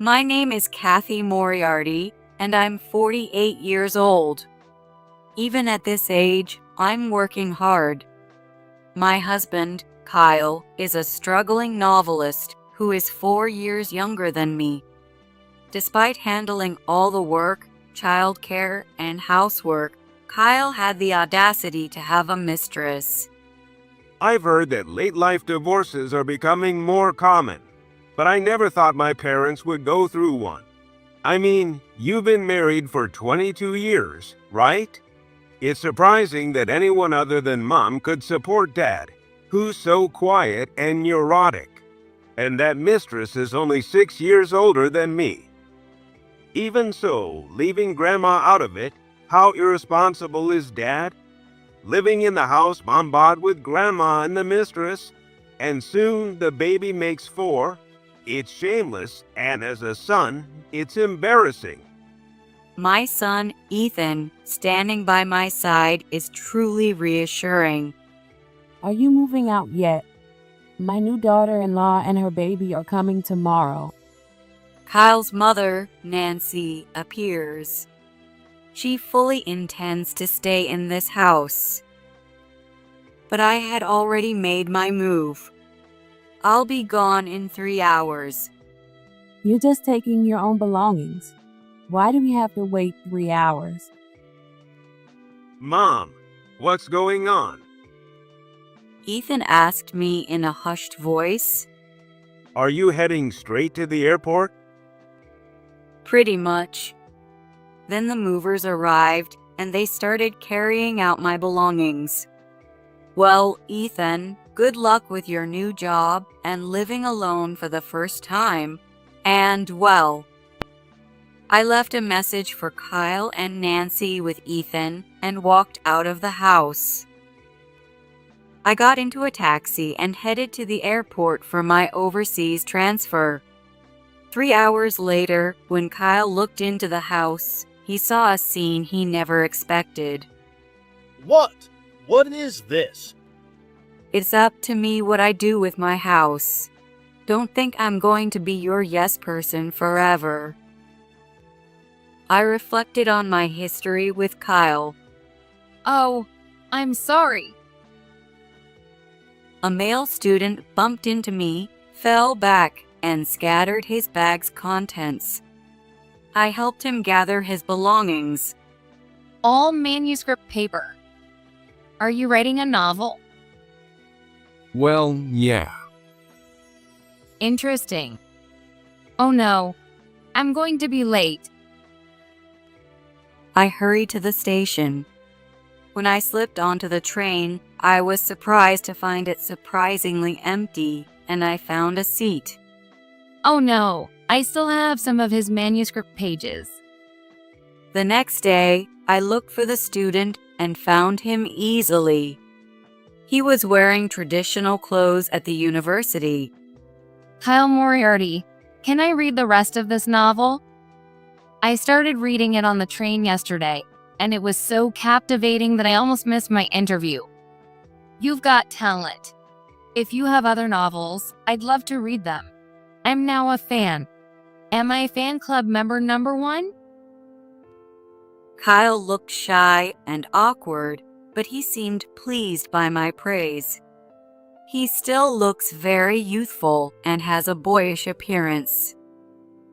My name is Kathy Moriarty, and I'm 48 years old. Even at this age, I'm working hard. My husband, Kyle, is a struggling novelist who is 4 years younger than me. Despite handling all the work, childcare, and housework, Kyle had the audacity to have a mistress. I've heard that late-life divorces are becoming more common, but I never thought my parents would go through one. I mean, you've been married for 22 years, right? It's surprising that anyone other than Mom could support Dad, who's so quiet and neurotic. And that mistress is only 6 years older than me. Even so, leaving Grandma out of it, how irresponsible is Dad? Living in the house bombarded with Grandma and the mistress, and soon the baby makes 4. It's shameless, and as a son, it's embarrassing. My son, Ethan, standing by my side is truly reassuring. Are you moving out yet? My new daughter-in-law and her baby are coming tomorrow. Kyle's mother, Nancy, appears. She fully intends to stay in this house. But I had already made my move. I'll be gone in 3 hours. You're just taking your own belongings. Why do we have to wait 3 hours? Mom, what's going on? Ethan asked me in a hushed voice. Are you heading straight to the airport? Pretty much. Then the movers arrived and they started carrying out my belongings. Well, Ethan, good luck with your new job and living alone for the first time. And well, I left a message for Kyle and Nancy with Ethan and walked out of the house. I got into a taxi and headed to the airport for my overseas transfer. 3 hours later, when Kyle looked into the house, he saw a scene he never expected. What? What is this? It's up to me what I do with my house. Don't think I'm going to be your yes person forever. I reflected on my history with Kyle. Oh, I'm sorry. A male student bumped into me, fell back, and scattered his bag's contents. I helped him gather his belongings. All manuscript paper. Are you writing a novel? Well, yeah. Interesting. Oh no, I'm going to be late. I hurried to the station. When I slipped onto the train, I was surprised to find it surprisingly empty, and I found a seat. Oh no, I still have some of his manuscript pages. The next day, I looked for the student and found him easily. He was wearing traditional clothes at the university. Kyle Moriarty, can I read the rest of this novel? I started reading it on the train yesterday, and it was so captivating that I almost missed my interview. You've got talent. If you have other novels, I'd love to read them. I'm now a fan. Am I fan club member number 1? Kyle looked shy and awkward, but he seemed pleased by my praise. He still looks very youthful and has a boyish appearance.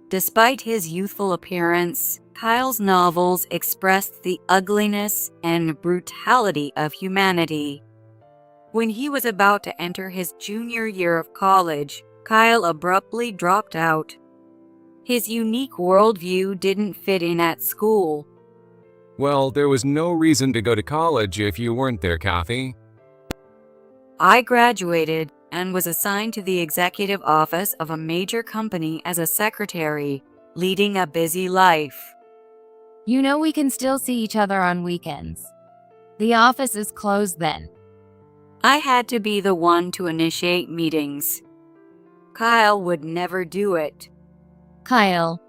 Despite his youthful appearance, Kyle's novels expressed the ugliness and brutality of humanity. When he was about to enter his junior year of college, Kyle abruptly dropped out. His unique worldview didn't fit in at school. Well, there was no reason to go to college if you weren't there, Kathy. I graduated and was assigned to the executive office of a major company as a secretary, leading a busy life. You know we can still see each other on weekends. The office is closed then. I had to be the one to initiate meetings. Kyle would never do it. Kyle,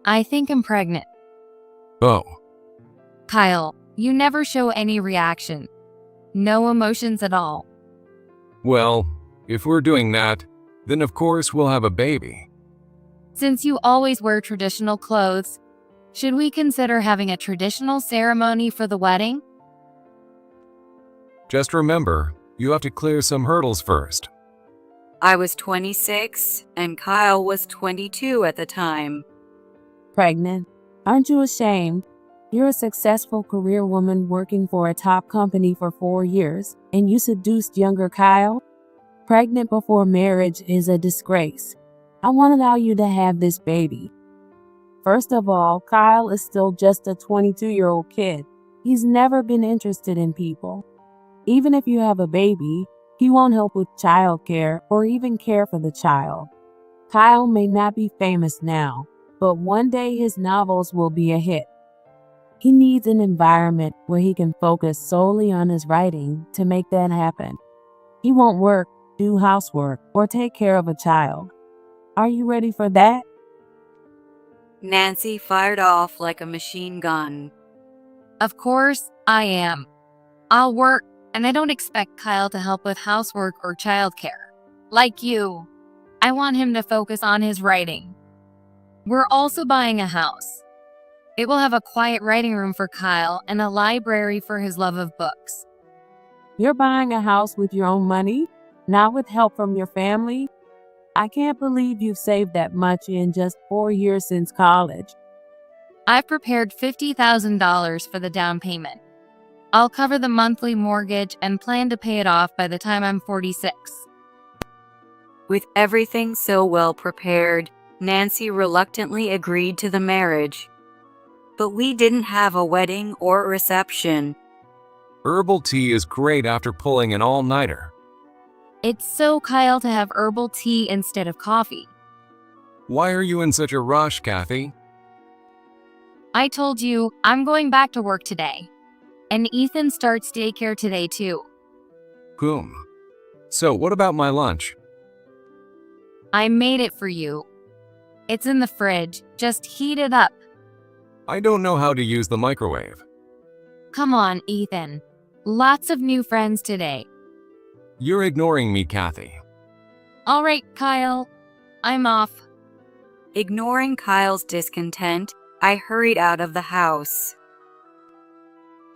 I think I'm pregnant. Oh, Kyle, you never show any reaction. No emotions at all. well, if we're doing that, then of course we'll have a baby. Since you always wear traditional clothes, should we consider having a traditional ceremony for the wedding? Just remember, you have to clear some hurdles first. I was 26 and Kyle was 22 at the time. Pregnant? Aren't you ashamed? You're a successful career woman working for a top company for 4 years, and you seduced younger Kyle? Pregnant before marriage is a disgrace. I won't allow you to have this baby. First of all, Kyle is still just a 22-year-old kid. He's never been interested in people. Even if you have a baby, he won't help with childcare or even care for the child. Kyle may not be famous now, but one day his novels will be a hit. He needs an environment where he can focus solely on his writing to make that happen. He won't work, do housework, or take care of a child. Are you ready for that? Nancy fired off like a machine gun. Of course, I am. I'll work, and I don't expect Kyle to help with housework or childcare. Like you, I want him to focus on his writing. We're also buying a house. It will have a quiet writing room for Kyle and a library for his love of books. You're buying a house with your own money, not with help from your family? I can't believe you've saved that much in just 4 years since college. I've prepared $50,000 for the down payment. I'll cover the monthly mortgage and plan to pay it off by the time I'm 46. With everything so well prepared, Nancy reluctantly agreed to the marriage. But we didn't have a wedding or reception. Herbal tea is great after pulling an all-nighter. It's so Kyle to have herbal tea instead of coffee. Why are you in such a rush, Kathy? I told you, I'm going back to work today. And Ethan starts daycare today too. So what about my lunch? I made it for you. It's in the fridge, just heat it up. I don't know how to use the microwave. Come on, Ethan. Lots of new friends today. You're ignoring me, Kathy. All right, Kyle. I'm off. Ignoring Kyle's discontent, I hurried out of the house.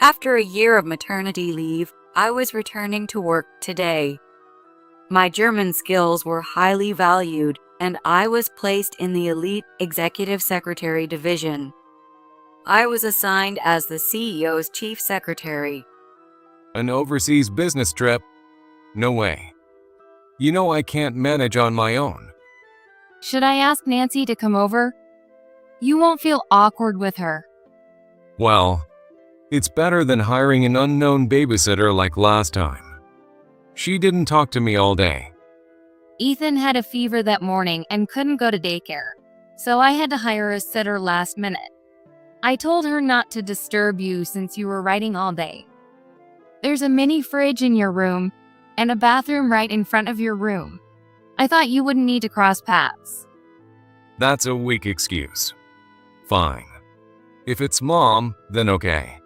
After a year of maternity leave, I was returning to work today. My German skills were highly valued, and I was placed in the elite executive secretary division. I was assigned as the CEO's chief secretary. An overseas business trip? No way. You know I can't manage on my own. Should I ask Nancy to come over? You won't feel awkward with her. Well, it's better than hiring an unknown babysitter like last time. She didn't talk to me all day. Ethan had a fever that morning and couldn't go to daycare, so I had to hire a sitter last minute. I told her not to disturb you since you were writing all day. There's a mini fridge in your room and a bathroom right in front of your room. I thought you wouldn't need to cross paths. That's a weak excuse. Fine. If it's mom, then okay.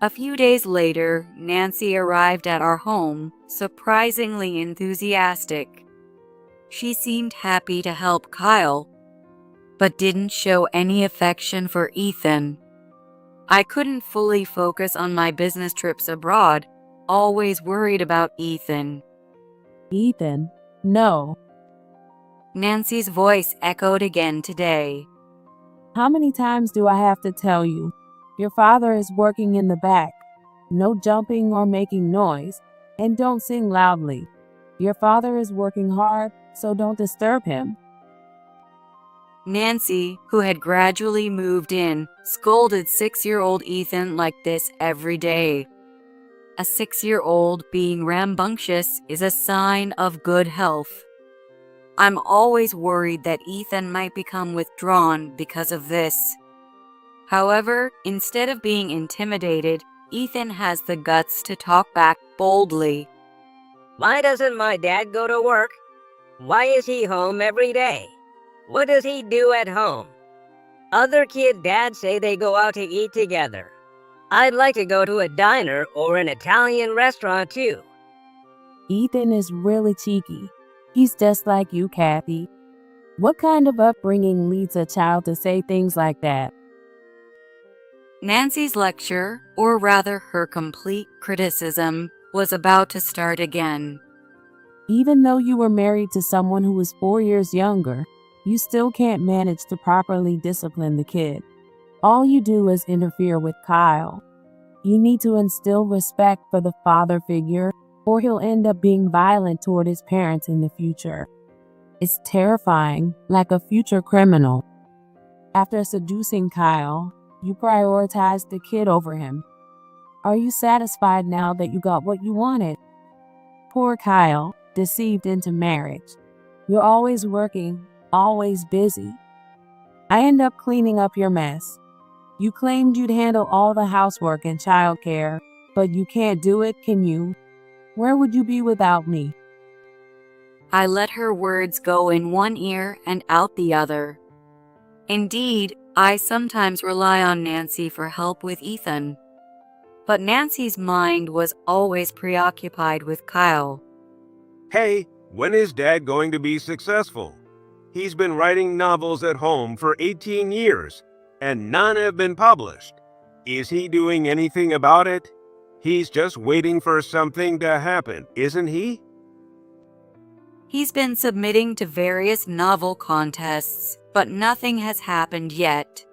A few days later, Nancy arrived at our home, surprisingly enthusiastic. She seemed happy to help Kyle, but didn't show any affection for Ethan. I couldn't fully focus on my business trips abroad, always worried about Ethan. Ethan? No. Nancy's voice echoed again today. How many times do I have to tell you? Your father is working in the back. No jumping or making noise, and don't sing loudly. Your father is working hard, so don't disturb him. Nancy, who had gradually moved in, scolded 6-year-old Ethan like this every day. A 6-year-old being rambunctious is a sign of good health. I'm always worried that Ethan might become withdrawn because of this. However, instead of being intimidated, Ethan has the guts to talk back boldly. Why doesn't my dad go to work? Why is he home every day? What does he do at home? Other kid dads say they go out to eat together. I'd like to go to a diner or an Italian restaurant too. Ethan is really cheeky. He's just like you, Kathy. What kind of upbringing leads a child to say things like that? Nancy's lecture, or rather her complete criticism, was about to start again. Even though you were married to someone who was 4 years younger, you still can't manage to properly discipline the kid. All you do is interfere with Kyle. You need to instill respect for the father figure, or he'll end up being violent toward his parents in the future. It's terrifying, like a future criminal. After seducing Kyle, you prioritize the kid over him. Are you satisfied now that you got what you wanted? Poor Kyle, deceived into marriage. You're always working, always busy. I end up cleaning up your mess. You claimed you'd handle all the housework and childcare, but you can't do it, can you? Where would you be without me? I let her words go in one ear and out the other. Indeed, I sometimes rely on Nancy for help with Ethan. But Nancy's mind was always preoccupied with Kyle. Hey, when is Dad going to be successful? He's been writing novels at home for 18 years, and none have been published. Is he doing anything about it? He's just waiting for something to happen, isn't he? He's been submitting to various novel contests, but nothing has happened yet.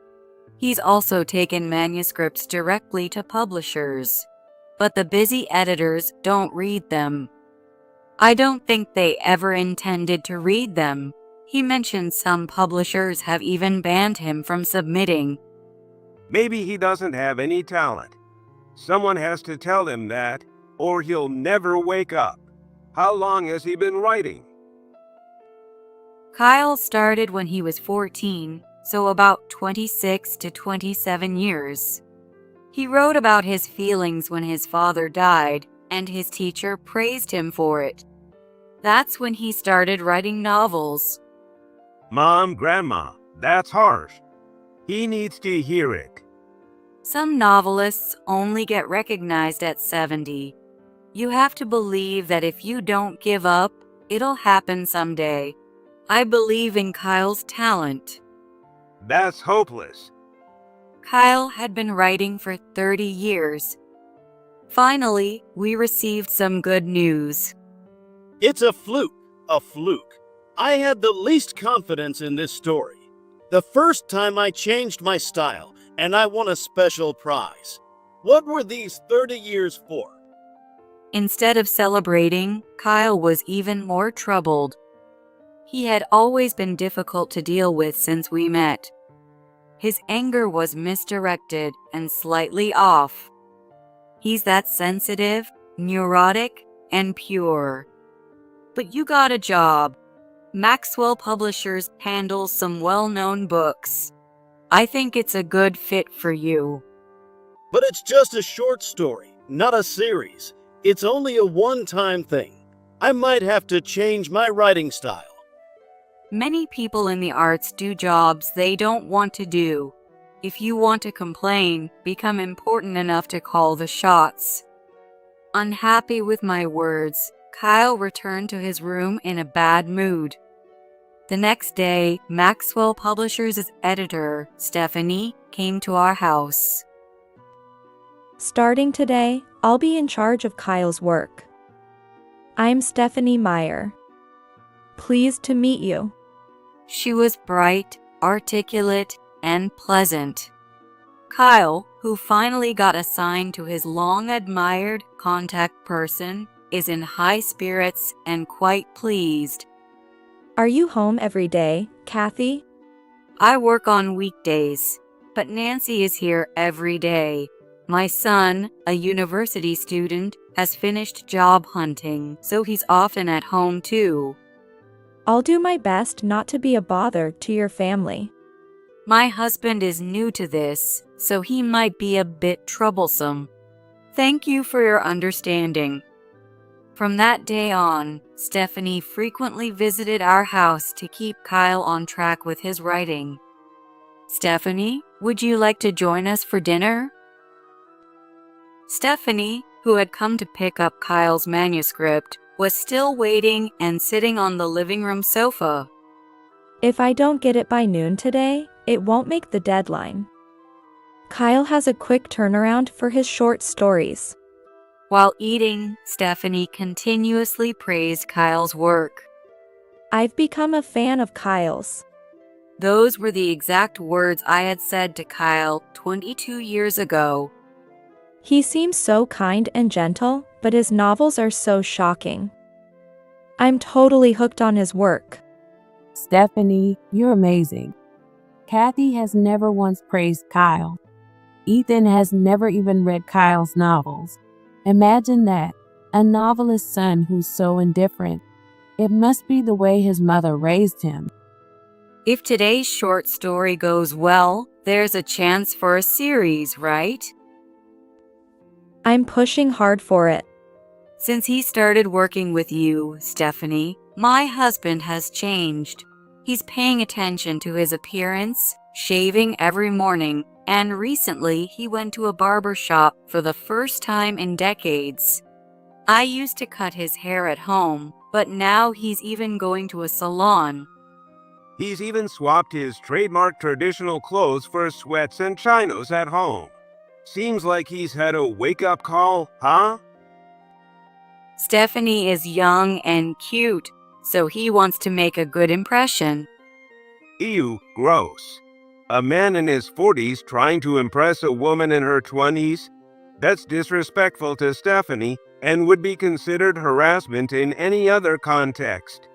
He's also taken manuscripts directly to publishers, but the busy editors don't read them. I don't think they ever intended to read them. He mentioned some publishers have even banned him from submitting. Maybe he doesn't have any talent. Someone has to tell him that, or he'll never wake up. How long has he been writing? Kyle started when he was 14, so about 26 to 27 years. He wrote about his feelings when his father died, and his teacher praised him for it. That's when he started writing novels. Mom, Grandma, that's harsh. He needs to hear it. Some novelists only get recognized at 70. You have to believe that if you don't give up, it'll happen someday. I believe in Kyle's talent. That's hopeless. Kyle had been writing for 30 years. Finally, we received some good news. It's a fluke. A fluke. I had the least confidence in this story. The first time I changed my style, and I won a special prize. What were these 30 years for? Instead of celebrating, Kyle was even more troubled. He had always been difficult to deal with since we met. His anger was misdirected and slightly off. He's that sensitive, neurotic, and pure. But you got a job. Maxwell Publishers handles some well-known books. I think it's a good fit for you. But it's just a short story, not a series. It's only a one-time thing. I might have to change my writing style. Many people in the arts do jobs they don't want to do. If you want to complain, become important enough to call the shots. Unhappy with my words, Kyle returned to his room in a bad mood. The next day, Maxwell Publishers' editor, Stephanie, came to our house. Starting today, I'll be in charge of Kyle's work. I'm Stephanie Meyer. Pleased to meet you. She was bright, articulate, and pleasant. Kyle, who finally got assigned to his long-admired contact person, is in high spirits and quite pleased. Are you home every day, Kathy? I work on weekdays, but Nancy is here every day. My son, a university student, has finished job hunting, so he's often at home too. I'll do my best not to be a bother to your family. My husband is new to this, so he might be a bit troublesome. Thank you for your understanding. From that day on, Stephanie frequently visited our house to keep Kyle on track with his writing. Stephanie, would you like to join us for dinner? Stephanie, who had come to pick up Kyle's manuscript, was still waiting and sitting on the living room sofa. If I don't get it by noon today, it won't make the deadline. Kyle has a quick turnaround for his short stories. While eating, Stephanie continuously praised Kyle's work. I've become a fan of Kyle's. Those were the exact words I had said to Kyle 22 years ago. He seems so kind and gentle, but his novels are so shocking. I'm totally hooked on his work. Stephanie, you're amazing. Kathy has never once praised Kyle. Ethan has never even read Kyle's novels. Imagine that, a novelist's son who's so indifferent. It must be the way his mother raised him. If today's short story goes well, there's a chance for a series, right? I'm pushing hard for it. Since he started working with you, Stephanie, my husband has changed. He's paying attention to his appearance, shaving every morning, and recently he went to a barber shop for the first time in decades. I used to cut his hair at home, but now he's even going to a salon. He's even swapped his trademark traditional clothes for sweats and chinos at home. Seems like he's had a wake-up call, huh? Stephanie is young and cute, so he wants to make a good impression. Ew, gross. A man in his 40s trying to impress a woman in her 20s? That's disrespectful to Stephanie and would be considered harassment in any other context.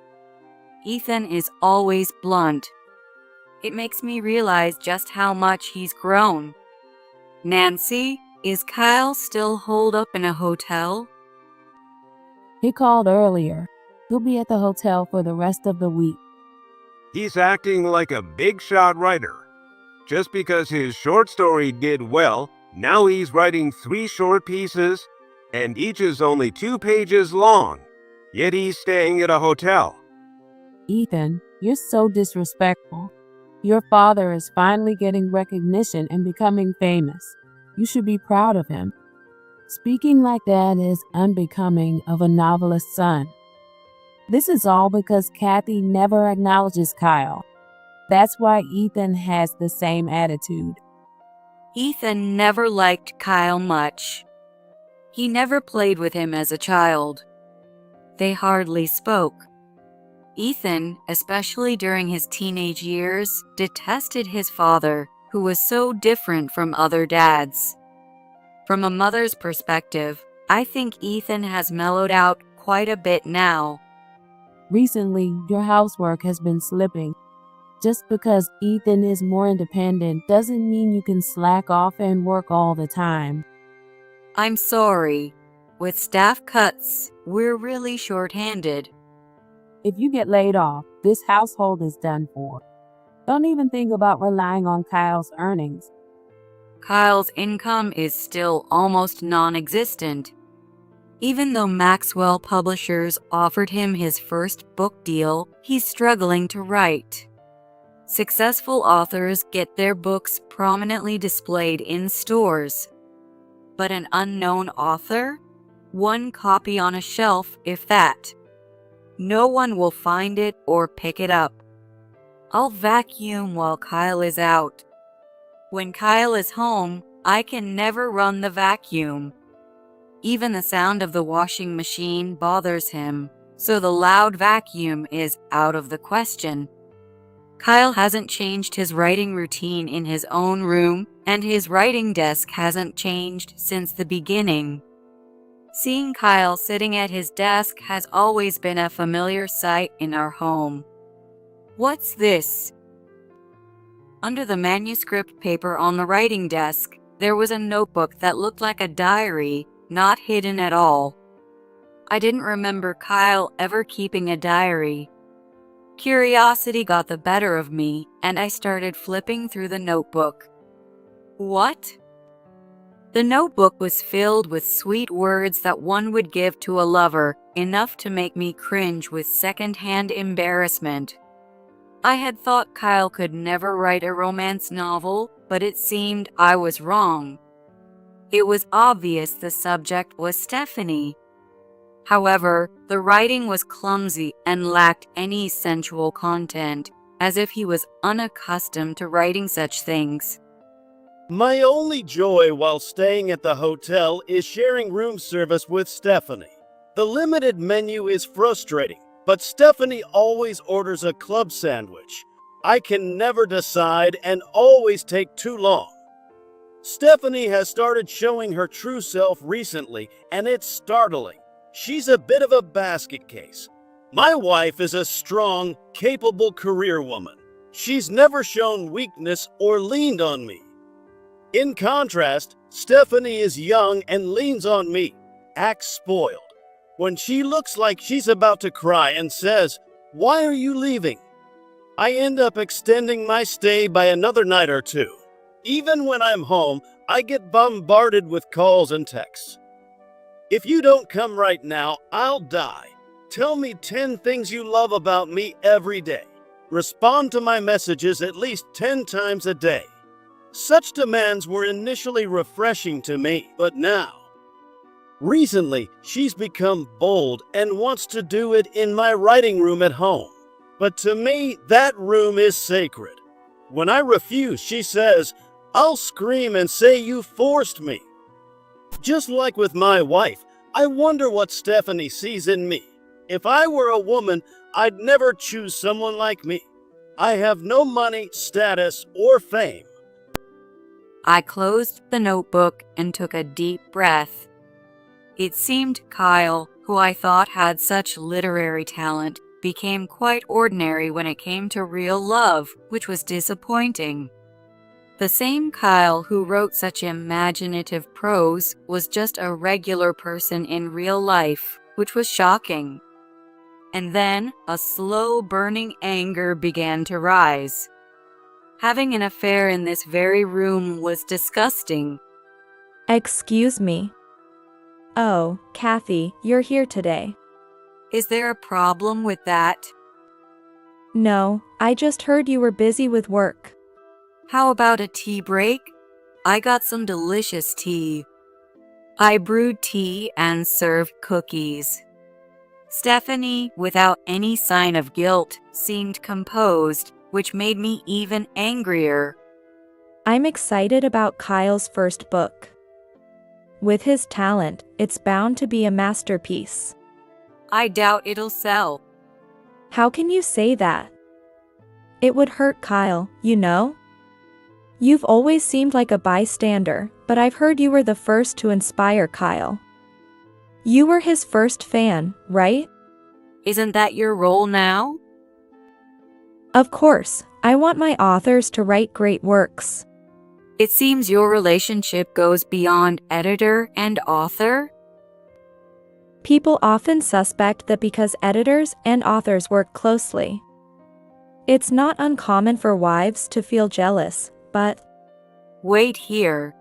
Ethan is always blunt. It makes me realize just how much he's grown. Nancy, is Kyle still holed up in a hotel? He called earlier. He'll be at the hotel for the rest of the week. He's acting like a big shot writer. Just because his short story did well, now he's writing 3 short pieces, and each is only 2 pages long. Yet he's staying at a hotel. Ethan, you're so disrespectful. Your father is finally getting recognition and becoming famous. You should be proud of him. Speaking like that is unbecoming of a novelist's son. This is all because Kathy never acknowledges Kyle. That's why Ethan has the same attitude. Ethan never liked Kyle much. He never played with him as a child. They hardly spoke. Ethan, especially during his teenage years, detested his father, who was so different from other dads. From a mother's perspective, I think Ethan has mellowed out quite a bit now. Recently, your housework has been slipping. Just because Ethan is more independent doesn't mean you can slack off and work all the time. I'm sorry. With staff cuts, we're really short-handed. If you get laid off, this household is done for. Don't even think about relying on Kyle's earnings. Kyle's income is still almost non-existent. Even though Maxwell Publishers offered him his first book deal, he's struggling to write. Successful authors get their books prominently displayed in stores. But an unknown author? 1 copy on a shelf, if that. No one will find it or pick it up. I'll vacuum while Kyle is out. When Kyle is home, I can never run the vacuum. Even the sound of the washing machine bothers him, so the loud vacuum is out of the question. Kyle hasn't changed his writing routine in his own room, and his writing desk hasn't changed since the beginning. Seeing Kyle sitting at his desk has always been a familiar sight in our home. What's this? Under the manuscript paper on the writing desk, there was a notebook that looked like a diary, not hidden at all. I didn't remember Kyle ever keeping a diary. Curiosity got the better of me, and I started flipping through the notebook. What? The notebook was filled with sweet words that one would give to a lover, enough to make me cringe with second-hand embarrassment. I had thought Kyle could never write a romance novel, but it seemed I was wrong. It was obvious the subject was Stephanie. However, the writing was clumsy and lacked any sensual content. as if he was unaccustomed to writing such things. My only joy while staying at the hotel is sharing room service with Stephanie. The limited menu is frustrating, but Stephanie always orders a club sandwich. I can never decide and always take too long. Stephanie has started showing her true self recently, and it's startling. She's a bit of a basket case. My wife is a strong, capable career woman. She's never shown weakness or leaned on me. In contrast, Stephanie is young and leans on me, acts spoiled. When she looks like she's about to cry and says, "Why are you leaving?" I end up extending my stay by another night or two. Even when I'm home, I get bombarded with calls and texts. If you don't come right now, I'll die. Tell me 10 things you love about me every day. Respond to my messages at least 10 times a day. Such demands were initially refreshing to me, but now, recently, she's become bold and wants to do it in my writing room at home. But to me, that room is sacred. When I refuse, she says, "I'll scream and say you forced me." Just like with my wife, I wonder what Stephanie sees in me. If I were a woman, I'd never choose someone like me. I have no money, status, or fame. I closed the notebook and took a deep breath. It seemed Kyle, who I thought had such literary talent, became quite ordinary when it came to real love, which was disappointing. The same Kyle who wrote such imaginative prose was just a regular person in real life, which was shocking. And then a slow burning anger began to rise. Having an affair in this very room was disgusting. Excuse me. Oh, Kathy, you're here today. Is there a problem with that? No, I just heard you were busy with work. How about a tea break? I got some delicious tea. I brewed tea and served cookies. Stephanie, without any sign of guilt, seemed composed, which made me even angrier. I'm excited about Kyle's first book. With his talent, it's bound to be a masterpiece. I doubt it'll sell. How can you say that? It would hurt Kyle, you know? You've always seemed like a bystander, but I've heard you were the first to inspire Kyle. You were his first fan, right? Isn't that your role now? Of course, I want my authors to write great works. It seems your relationship goes beyond editor and author. People often suspect that because editors and authors work closely. It's not uncommon for wives to feel jealous, but... Wait here.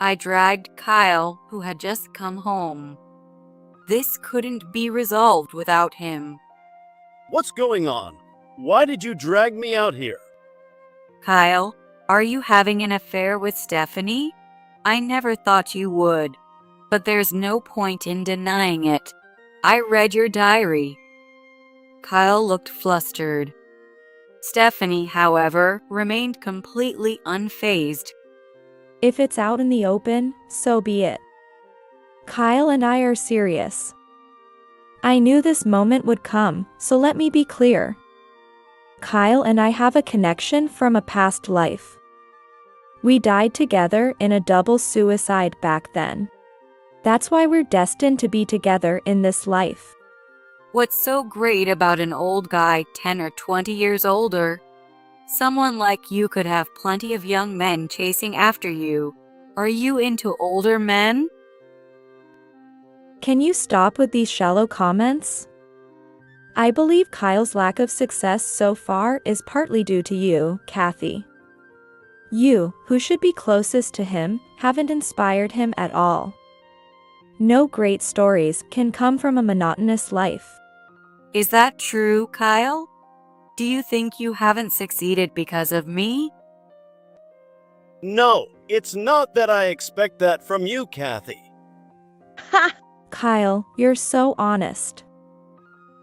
I dragged Kyle, who had just come home. This couldn't be resolved without him. What's going on? Why did you drag me out here? Kyle, are you having an affair with Stephanie? I never thought you would. But there's no point in denying it. I read your diary. Kyle looked flustered. Stephanie, however, remained completely unfazed. If it's out in the open, so be it. Kyle and I are serious. I knew this moment would come, so let me be clear. Kyle and I have a connection from a past life. We died together in a double suicide back then. That's why we're destined to be together in this life. What's so great about an old guy 10 or 20 years older? Someone like you could have plenty of young men chasing after you. Are you into older men? Can you stop with these shallow comments? I believe Kyle's lack of success so far is partly due to you, Kathy. You, who should be closest to him, haven't inspired him at all. No great stories can come from a monotonous life. Is that true, Kyle? Do you think you haven't succeeded because of me? No, it's not that I expect that from you, Kathy. Kyle, you're so honest.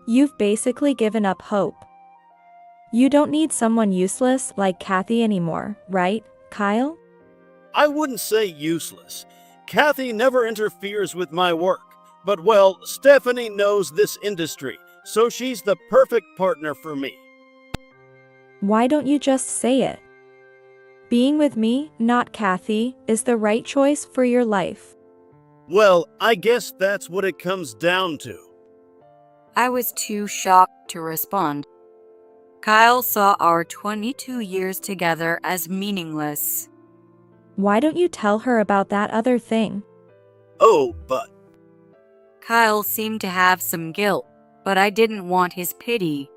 You've basically given up hope. You don't need someone useless like Kathy anymore, right, Kyle? I wouldn't say useless. Kathy never interferes with my work. But well, Stephanie knows this industry, so she's the perfect partner for me. Why don't you just say it? Being with me, not Kathy, is the right choice for your life. Well, I guess that's what it comes down to. I was too shocked to respond. Kyle saw our 22 years together as meaningless. Why don't you tell her about that other thing? Oh, but Kyle seemed to have some guilt, but I didn't want his pity.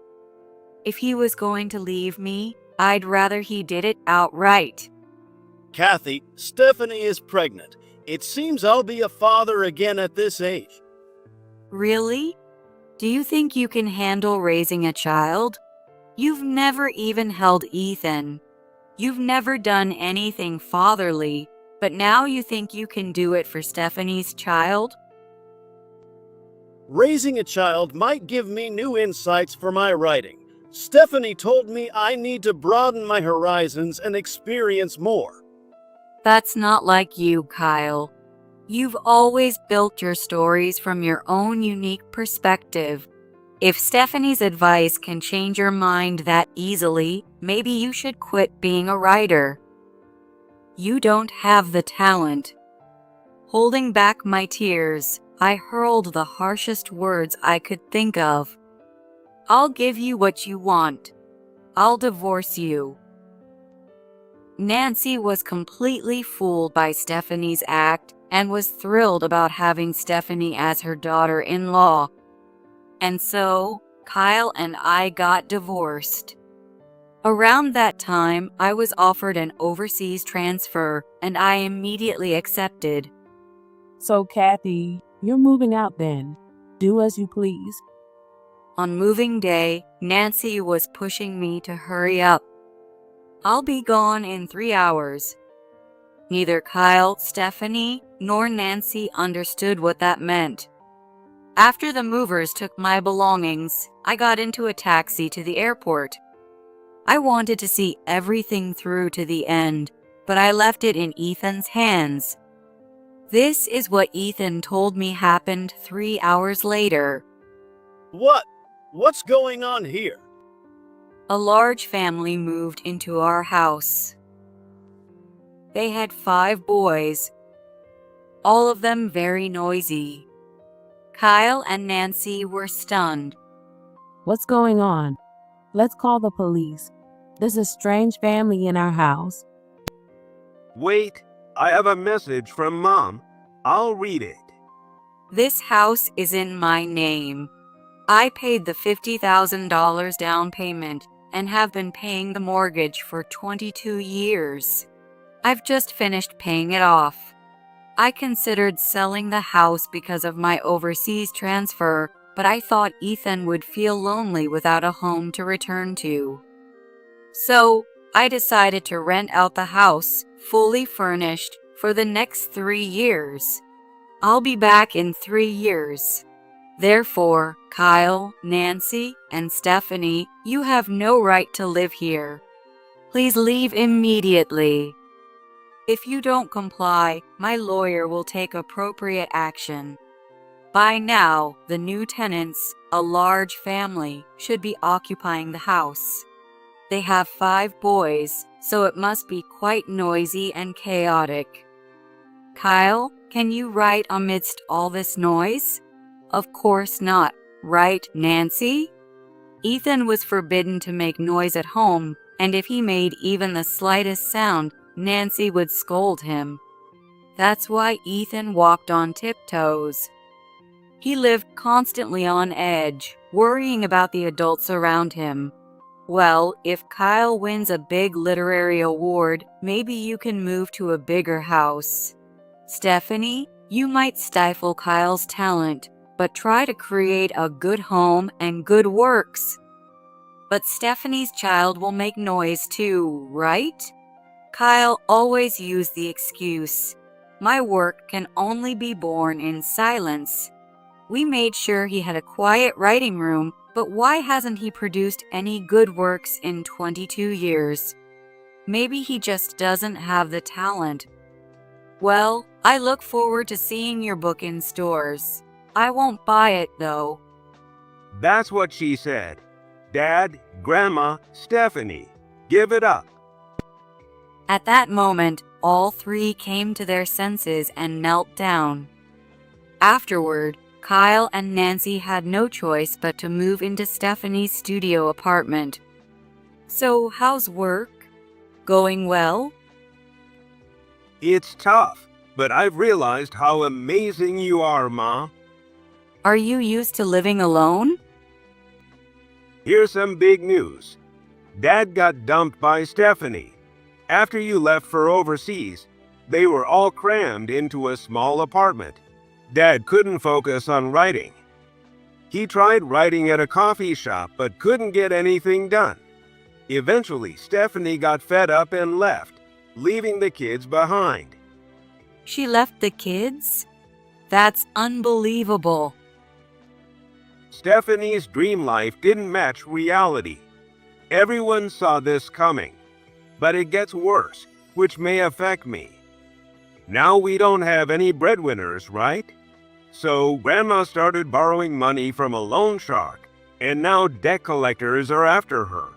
If he was going to leave me, I'd rather he did it outright. Kathy, Stephanie is pregnant. It seems I'll be a father again at this age. Really? Do you think you can handle raising a child? You've never even held Ethan. You've never done anything fatherly, but now you think you can do it for Stephanie's child? Raising a child might give me new insights for my writing. Stephanie told me I need to broaden my horizons and experience more. That's not like you, Kyle. You've always built your stories from your own unique perspective. If Stephanie's advice can change your mind that easily, maybe you should quit being a writer. You don't have the talent. Holding back my tears, I hurled the harshest words I could think of. I'll give you what you want. I'll divorce you. Nancy was completely fooled by Stephanie's act and was thrilled about having Stephanie as her daughter-in-law. And so, Kyle and I got divorced. Around that time, I was offered an overseas transfer, and I immediately accepted. So, Kathy, you're moving out then. Do as you please. On moving day, Nancy was pushing me to hurry up. I'll be gone in 3 hours. Neither Kyle, Stephanie, nor Nancy understood what that meant. After the movers took my belongings, I got into a taxi to the airport. I wanted to see everything through to the end, but I left it in Ethan's hands. This is what Ethan told me happened 3 hours later. What? What's going on here? A large family moved into our house. They had 5 boys, all of them very noisy. Kyle and Nancy were stunned. What's going on? Let's call the police. There's a strange family in our house. Wait, I have a message from Mom. I'll read it. This house is in my name. I paid the $50,000 down payment and have been paying the mortgage for 22 years. I've just finished paying it off. I considered selling the house because of my overseas transfer, but I thought Ethan would feel lonely without a home to return to. So, I decided to rent out the house, fully furnished, for the next 3 years. I'll be back in 3 years. Therefore, Kyle, Nancy, and Stephanie, you have no right to live here. Please leave immediately. If you don't comply, my lawyer will take appropriate action. By now, the new tenants, a large family, should be occupying the house. They have 5 boys, so it must be quite noisy and chaotic. Kyle, can you write amidst all this noise? Of course not, right, Nancy? Ethan was forbidden to make noise at home, and if he made even the slightest sound, Nancy would scold him. That's why Ethan walked on tiptoes. He lived constantly on edge, worrying about the adults around him. Well, if Kyle wins a big literary award, maybe you can move to a bigger house. Stephanie, you might stifle Kyle's talent, but try to create a good home and good works. But Stephanie's child will make noise too, right? Kyle always used the excuse, my work can only be born in silence. We made sure he had a quiet writing room But why hasn't he produced any good works in 22 years? Maybe he just doesn't have the talent. Well, I look forward to seeing your book in stores. I won't buy it, though. That's what she said. Dad, Grandma, Stephanie, give it up. At that moment, all three came to their senses and knelt down. Afterward, Kyle and Nancy had no choice but to move into Stephanie's studio apartment. So, how's work? Going well? It's tough, but I've realized how amazing you are, Ma. Are you used to living alone? Here's some big news. Dad got dumped by Stephanie. After you left for overseas, they were all crammed into a small apartment. Dad couldn't focus on writing. He tried writing at a coffee shop but couldn't get anything done. Eventually, Stephanie got fed up and left, leaving the kids behind. She left the kids? That's unbelievable. Stephanie's dream life didn't match reality. Everyone saw this coming. But it gets worse, which may affect me. Now we don't have any breadwinners, right? So Grandma started borrowing money from a loan shark, and now debt collectors are after her.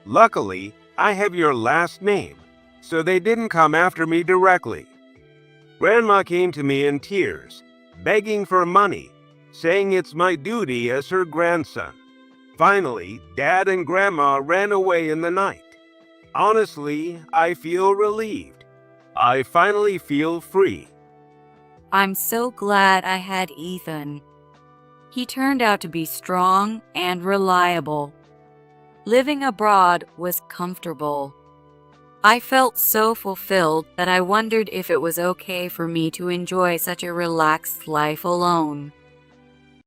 Luckily, I have your last name, so they didn't come after me directly. Grandma came to me in tears, begging for money, saying it's my duty as her grandson. Finally, Dad and Grandma ran away in the night. Honestly, I feel relieved. I finally feel free. I'm so glad I had Ethan. He turned out to be strong and reliable. Living abroad was comfortable. I felt so fulfilled that I wondered if it was okay for me to enjoy such a relaxed life alone.